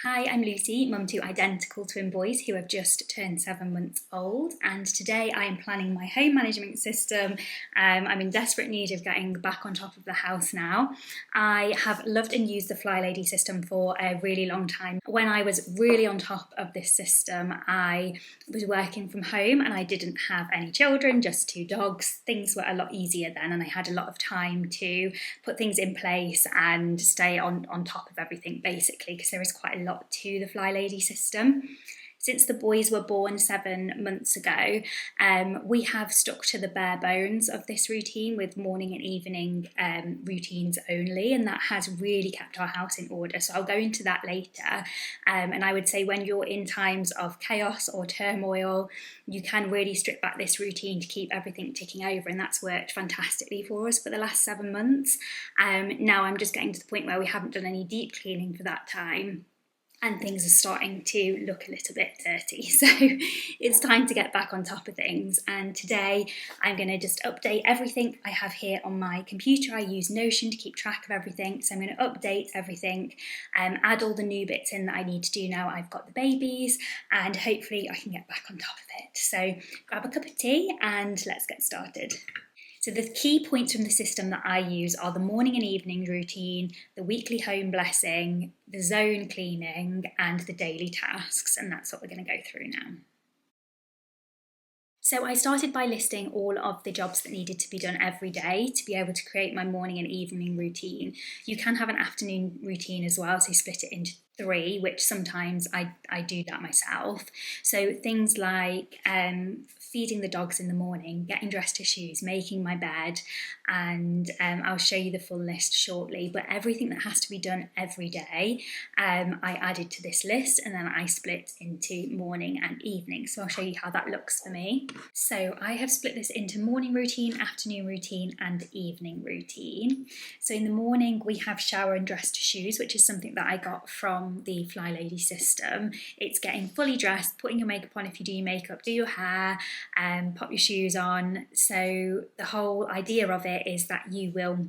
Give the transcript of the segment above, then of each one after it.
Hi, I'm Lucy, mum to identical twin boys who have just turned 7 months old, and today I am planning my home management system. I'm in desperate need of getting back on top of the house now. I have loved and used the FlyLady system for a really long time. When I was really on top of this system, I was working from home and I didn't have any children, just two dogs. Things were a lot easier then, and I had a lot of time to put things in place and stay on top of everything basically, because there is quite a lot to the FlyLady system. Since the boys were born 7 months ago, we have stuck to the bare bones of this routine with morning and evening routines only, and that has really kept our house in order. So I'll go into that later. And I would say when you're in times of chaos or turmoil, you can really strip back this routine to keep everything ticking over, and that's worked fantastically for us for the last 7 months. Now I'm just getting to the point where we haven't done any deep cleaning for that time, and things are starting to look a little bit dirty. So it's time to get back on top of things. And today I'm going to just update everything I have here on my computer. I use Notion to keep track of everything. So I'm going to update everything, add all the new bits in that I need to do now I've got the babies, and hopefully I can get back on top of it. So grab a cup of tea and let's get started. So the key points from the system that I use are the morning and evening routine, the weekly home blessing, the zone cleaning, and the daily tasks, and that's what we're going to go through now. So I started by listing all of the jobs that needed to be done every day to be able to create my morning and evening routine. You can have an afternoon routine as well, so split it into three, which sometimes I do that myself. So things like feeding the dogs in the morning, getting dressed to shoes, making my bed, and I'll show you the full list shortly, but everything that has to be done every day I added to this list, and then I split into morning and evening. So I'll show you how that looks for me. So I have split this into morning routine, afternoon routine, and evening routine. So in the morning we have shower and dress to shoes, which is something that I got from the FlyLady system. It's getting fully dressed, putting your makeup on if you do your makeup, do your hair, pop your shoes on. So the whole idea of it is that you will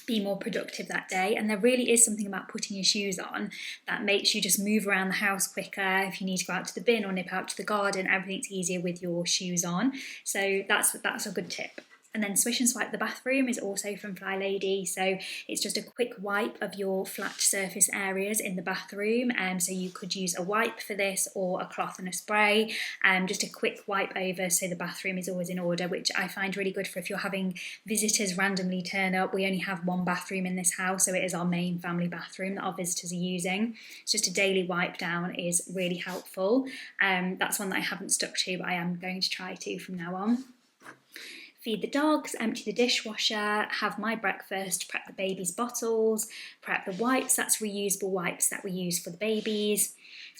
be more productive that day, and there really is something about putting your shoes on that makes you just move around the house quicker. If you need to go out to the bin or nip out to the garden, everything's easier with your shoes on. So that's a good tip. And then Swish and Swipe the bathroom is also from FlyLady. So it's just a quick wipe of your flat surface areas in the bathroom. So you could use a wipe for this or a cloth and a spray. Just a quick wipe over so the bathroom is always in order, which I find really good for if you're having visitors randomly turn up. We only have one bathroom in this house, so it is our main family bathroom that our visitors are using. It's just a daily wipe down is really helpful. That's one that I haven't stuck to, but I am going to try to from now on. Feed the dogs, empty the dishwasher, have my breakfast, prep the babies' bottles, prep the wipes, that's reusable wipes that we use for the babies,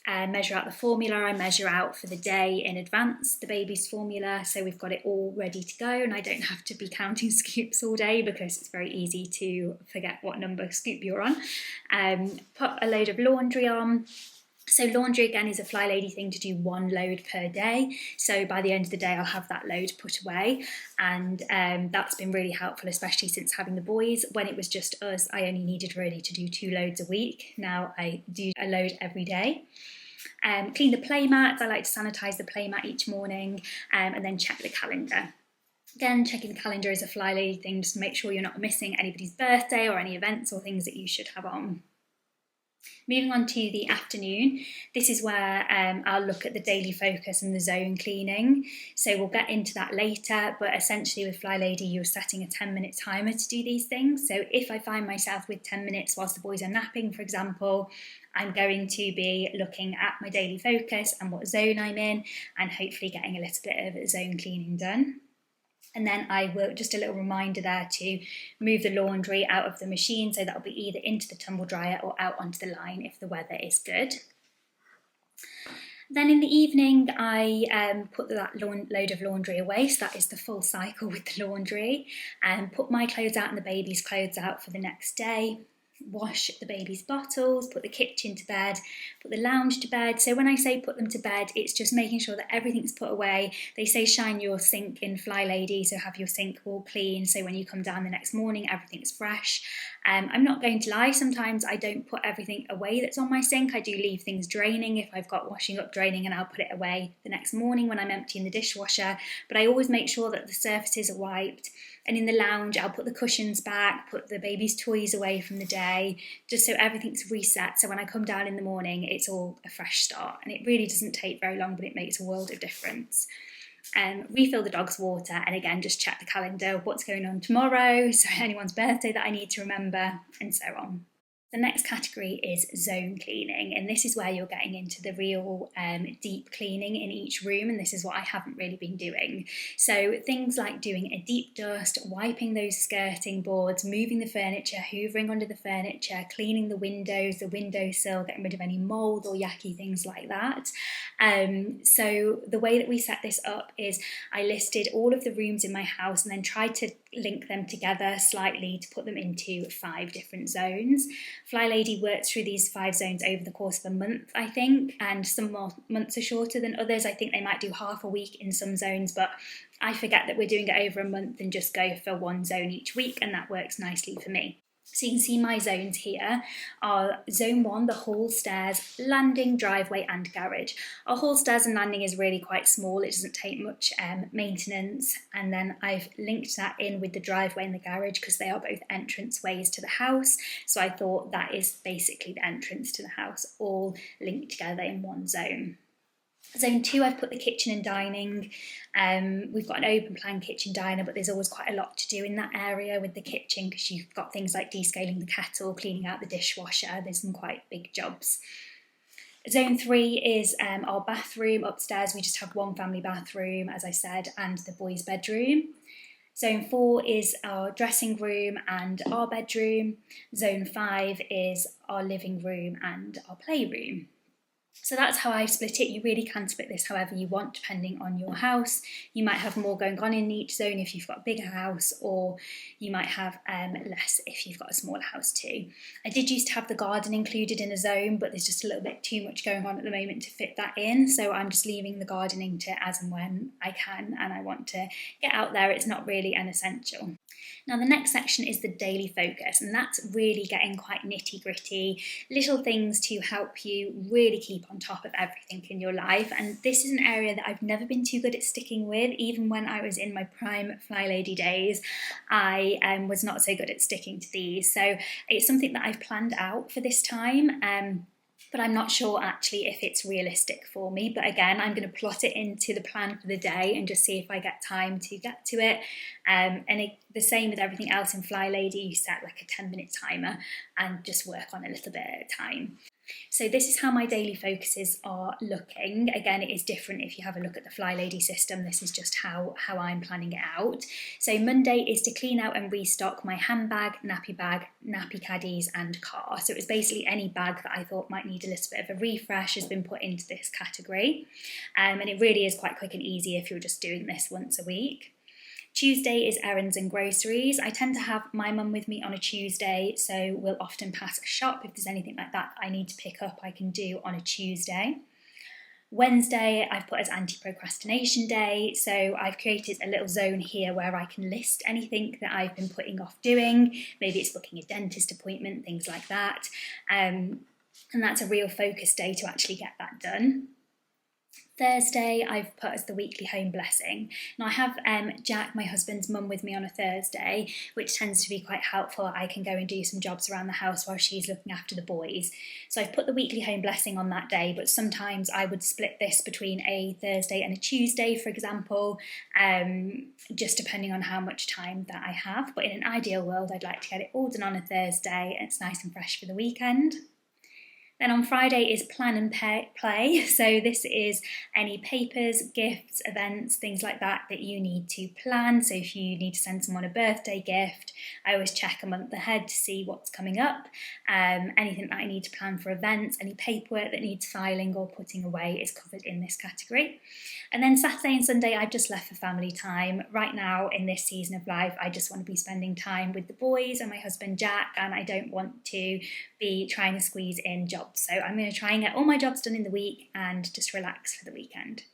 measure out the formula. I measure out for the day in advance the baby's formula, so we've got it all ready to go and I don't have to be counting scoops all day because it's very easy to forget what number scoop you're on. Put a load of laundry on. So laundry again is a FlyLady thing to do one load per day. So by the end of the day, I'll have that load put away. And that's been really helpful, especially since having the boys. When it was just us, I only needed really to do 2 loads a week. Now I do a load every day. Clean the playmats. I like to sanitize the playmat each morning, and then check the calendar. Again, checking the calendar is a FlyLady thing just to make sure you're not missing anybody's birthday or any events or things that you should have on. Moving on to the afternoon, this is where I'll look at the daily focus and the zone cleaning. So we'll get into that later, but essentially with FlyLady, you're setting a 10-minute timer to do these things. So if I find myself with 10 minutes whilst the boys are napping, for example, I'm going to be looking at my daily focus and what zone I'm in, and hopefully getting a little bit of zone cleaning done. And then I will, just a little reminder there to move the laundry out of the machine, so that'll be either into the tumble dryer or out onto the line if the weather is good. Then in the evening, I put that load of laundry away, so that is the full cycle with the laundry, and put my clothes out and the baby's clothes out for the next day. Wash the baby's bottles, put the kitchen to bed, put the lounge to bed. So when I say put them to bed, it's just making sure that everything's put away. They say shine your sink in FlyLady, so have your sink all clean, so when you come down the next morning, everything's fresh. I'm not going to lie, sometimes I don't put everything away that's on my sink. I do leave things draining if I've got washing up draining, and I'll put it away the next morning when I'm emptying the dishwasher. But I always make sure that the surfaces are wiped. And in the lounge, I'll put the cushions back, put the baby's toys away from the day, just so everything's reset. So when I come down in the morning, it's all a fresh start. And it really doesn't take very long, but it makes a world of difference. Refill the dog's water, and again, just check the calendar, what's going on tomorrow, so anyone's birthday that I need to remember, and so on. The next category is zone cleaning, and this is where you're getting into the real deep cleaning in each room, and this is what I haven't really been doing. So things like doing a deep dust, wiping those skirting boards, moving the furniture, hoovering under the furniture, cleaning the windows, the windowsill, getting rid of any mould or yucky things like that. So the way that we set this up is I listed all of the rooms in my house and then tried to link them together slightly to put them into 5 different zones. FlyLady works through these 5 zones over the course of a month, I think, and some more months are shorter than others. I think they might do half a week in some zones, but I forget that we're doing it over a month and just go for 1 zone each week, and that works nicely for me. So you can see my zones here are zone 1, the hall, stairs, landing, driveway and garage. Our hall, stairs and landing is really quite small, it doesn't take much maintenance, and then I've linked that in with the driveway and the garage because they are both entrance ways to the house. So I thought that is basically the entrance to the house, all linked together in 1 zone. Zone 2, I've put the kitchen and dining. We've got an open plan kitchen diner, but there's always quite a lot to do in that area with the kitchen because you've got things like descaling the kettle, cleaning out the dishwasher. There's some quite big jobs. Zone 3 is our bathroom upstairs. We just have 1 family bathroom, as I said, and the boys' bedroom. Zone 4 is our dressing room and our bedroom. Zone 5 is our living room and our playroom. So that's how I split it. You really can split this however you want, depending on your house. You might have more going on in each zone if you've got a bigger house, or you might have less if you've got a smaller house too. I did used to have the garden included in a zone, but there's just a little bit too much going on at the moment to fit that in. So I'm just leaving the gardening to as and when I can, and I want to get out there. It's not really an essential. Now the next section is the daily focus, and that's really getting quite nitty gritty, little things to help you really keep on top of everything in your life. And this is an area that I've never been too good at sticking with. Even when I was in my prime FlyLady days, I was not so good at sticking to these. So it's something that I've planned out for this time. But I'm not sure actually if it's realistic for me. But again, I'm going to plot it into the plan for the day and just see if I get time to get to it. The same with everything else in FlyLady, you set like a 10-minute timer and just work on a little bit at a time. So this is how my daily focuses are looking. Again, it is different if you have a look at the FlyLady system. This is just how I'm planning it out. So Monday is to clean out and restock my handbag, nappy caddies and car. So it was basically any bag that I thought might need a little bit of a refresh has been put into this category. And it really is quite quick and easy if you're just doing this once a week. Tuesday is errands and groceries. I tend to have my mum with me on a Tuesday, so we'll often pass a shop. If there's anything like that I need to pick up, I can do on a Tuesday. Wednesday I've put as anti-procrastination day, so I've created a little zone here where I can list anything that I've been putting off doing. Maybe it's booking a dentist appointment, things like that. And that's a real focus day to actually get that done. Thursday I've put as the weekly home blessing. Now I have Jack, my husband's mum, with me on a Thursday, which tends to be quite helpful. I can go and do some jobs around the house while she's looking after the boys. So I've put the weekly home blessing on that day, but sometimes I would split this between a Thursday and a Tuesday, for example, just depending on how much time that I have. But in an ideal world, I'd like to get it all done on a Thursday and it's nice and fresh for the weekend. Then on Friday is plan and play. So this is any papers, gifts, events, things like that you need to plan. So if you need to send someone a birthday gift, I always check a month ahead to see what's coming up. Anything that I need to plan for events, any paperwork that needs filing or putting away is covered in this category. And then Saturday and Sunday, I've just left for family time. Right now in this season of life, I just want to be spending time with the boys and my husband Jack, and I don't want to be trying to squeeze in jobs. So I'm going to try and get all my jobs done in the week and just relax for the weekend.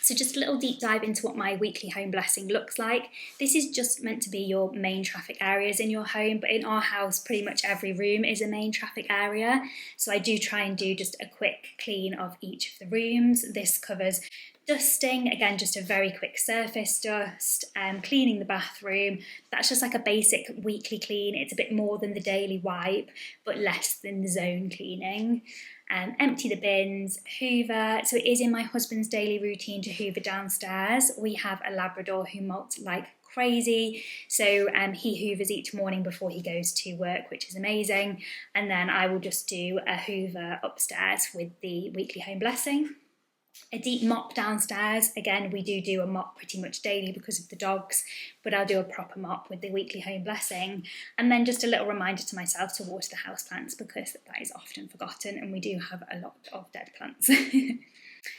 So just a little deep dive into what my weekly home blessing looks like. This is just meant to be your main traffic areas in your home, but in our house, pretty much every room is a main traffic area. So I do try and do just a quick clean of each of the rooms. This covers dusting, again, just a very quick surface dust, cleaning the bathroom. That's just like a basic weekly clean. It's a bit more than the daily wipe, but less than the zone cleaning. Empty the bins, hoover. So it is in my husband's daily routine to hoover downstairs. We have a Labrador who molts like crazy, so he hoovers each morning before he goes to work, which is amazing. And then I will just do a hoover upstairs with the weekly home blessing. A deep mop downstairs. Again, we do a mop pretty much daily because of the dogs, but I'll do a proper mop with the weekly home blessing. And then just a little reminder to myself to water the houseplants, because that is often forgotten and we do have a lot of dead plants.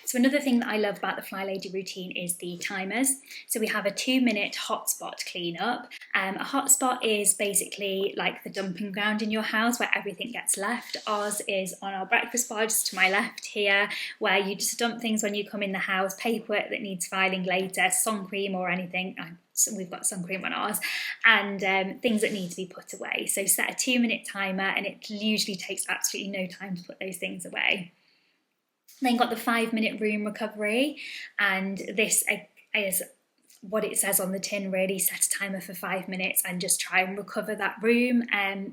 So another thing that I love about the FlyLady routine is the timers. So we have a 2-minute hotspot cleanup. A hotspot is basically like the dumping ground in your house where everything gets left. Ours is on our breakfast bar just to my left here, where you just dump things when you come in the house, paperwork that needs filing later, sun cream or anything. So we've got sun cream on ours, and things that need to be put away. So set a 2-minute timer, and it usually takes absolutely no time to put those things away. Then got the 5-minute room recovery, and this is what it says on the tin, really. Set a timer for 5 minutes and just try and recover that room.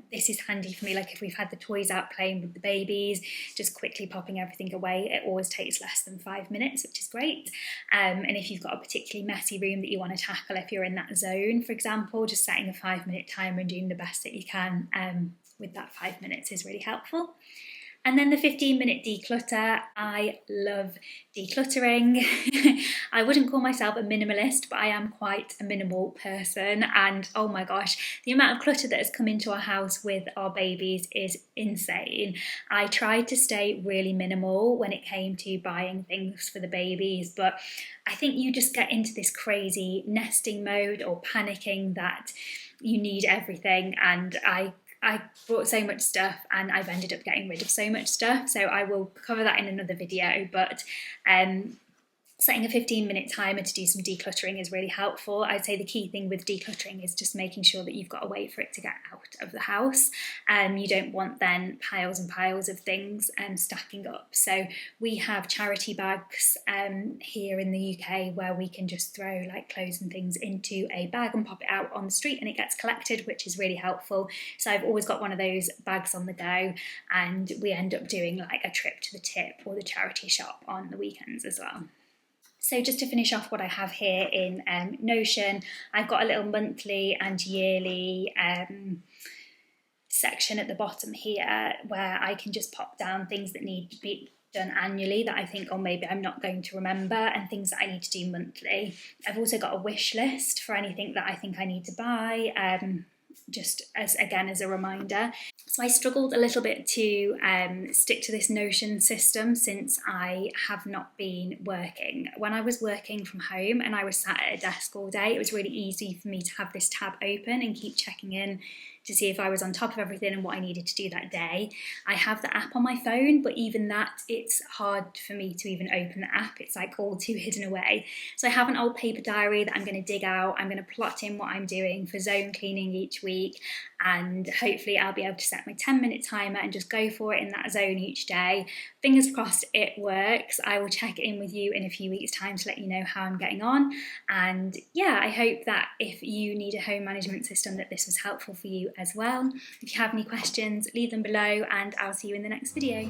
This is handy for me, like if we've had the toys out playing with the babies, just quickly popping everything away. It always takes less than 5 minutes, which is great. And if you've got a particularly messy room that you want to tackle, if you're in that zone, for example, just setting a 5-minute timer and doing the best that you can with that 5 minutes is really helpful. And then the 15-minute declutter. I love decluttering. I wouldn't call myself a minimalist, but I am quite a minimal person. And oh my gosh, the amount of clutter that has come into our house with our babies is insane. I tried to stay really minimal when it came to buying things for the babies, but I think you just get into this crazy nesting mode or panicking that you need everything, and I bought so much stuff and I've ended up getting rid of so much stuff, so I will cover that in another video. But setting a 15-minute timer to do some decluttering is really helpful. I'd say the key thing with decluttering is just making sure that you've got a way for it to get out of the house. You don't want then piles and piles of things stacking up. So we have charity bags here in the UK where we can just throw like clothes and things into a bag and pop it out on the street and it gets collected, which is really helpful. So I've always got one of those bags on the go, and we end up doing like a trip to the tip or the charity shop on the weekends as well. So just to finish off what I have here in Notion, I've got a little monthly and yearly section at the bottom here where I can just pop down things that need to be done annually that I think, oh, maybe I'm not going to remember, and things that I need to do monthly. I've also got a wish list for anything that I think I need to buy, just as a reminder. So I struggled a little bit to stick to this Notion system since I have not been working. When I was working from home and I was sat at a desk all day, it was really easy for me to have this tab open and keep checking in to see if I was on top of everything and what I needed to do that day. I have the app on my phone, but even that, it's hard for me to even open the app. It's like all too hidden away. So I have an old paper diary that I'm going to dig out. I'm going to plot in what I'm doing for zone cleaning each week, and hopefully I'll be able to set my 10-minute timer and just go for it in that zone each day. Fingers crossed it works. I will check in with you in a few weeks' time to let you know how I'm getting on. And yeah, I hope that if you need a home management system, that this was helpful for you as well. If you have any questions, leave them below, and I'll see you in the next video.